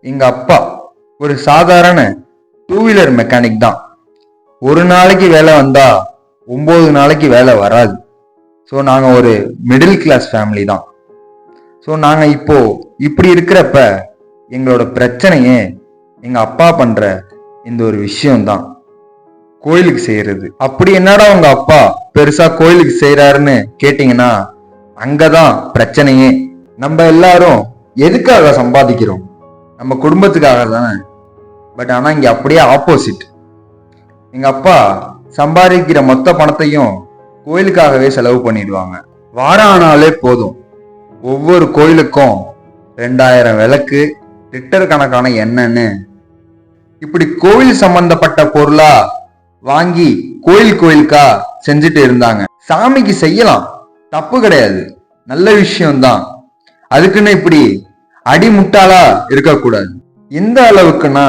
எங்க அப்பா ஒரு சாதாரண டூ வீலர் மெக்கானிக் தான். ஒரு நாளைக்கு வேலை வந்தா 9 நாளைக்கு வேலை வராது. ஸோ நாங்க ஒரு மிடில் கிளாஸ் ஃபேமிலி தான். ஸோ நாங்க இப்போ இப்படி இருக்கிறப்ப எங்களோட பிரச்சனையே எங்க அப்பா பண்ற இந்த ஒரு விஷயம்தான், கோயிலுக்கு செய்யறது. அப்படி என்னடா உங்க அப்பா பெருசா கோயிலுக்கு செய்யறாருன்னு கேட்டீங்கன்னா அங்கதான் பிரச்சனையே. நம்ம எல்லாரும் எதுக்காக சம்பாதிக்கிறோம்? நம்ம குடும்பத்துக்காக தானே. பட் ஆனா இங்க அப்படியே ஆப்போசிட். எங்க அப்பா சம்பாதிக்கிற மொத்த பணத்தையும் கோயிலுக்காகவே செலவு பண்ணிடுவாங்க. வாரம் ஆனாலே போதும் ஒவ்வொரு கோயிலுக்கும் 2000 விளக்கு, லிட்டர் கணக்கான எண்ணெய்ன்னு இப்படி கோவில் சம்பந்தப்பட்ட பொருளா வாங்கி கோயிலுக்கா செஞ்சுட்டு இருந்தாங்க. சாமிக்கு செய்யலாம், தப்பு கிடையாது, நல்ல விஷயம்தான். அதுக்குன்னு இப்படி அடிமுட்டாளா இருக்கக்கூடாது. எந்த அளவுக்குன்னா,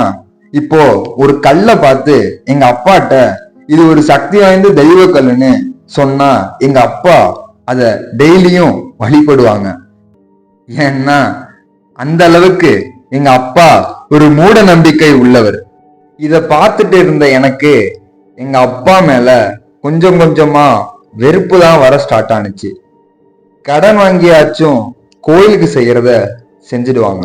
இப்போ ஒரு கல்லை பார்த்து எங்க அப்பாட்ட இது ஒரு சக்தி வாய்ந்த தெய்வ கல்லுன்னு சொன்னா எங்க அப்பா அத டெய்லியும் வழிபடுவாங்க. ஏன்னா அந்த அளவுக்கு எங்க அப்பா ஒரு மூட நம்பிக்கை உள்ளவர். இத பார்த்துட்டு இருந்த எனக்கு எங்க அப்பா மேல கொஞ்சம் கொஞ்சமா வெறுப்பு தான் வர ஸ்டார்ட் ஆனிச்சு. கடன் வாங்கியாச்சும் கோயிலுக்கு செய்யறத செஞ்சிடுவாங்க.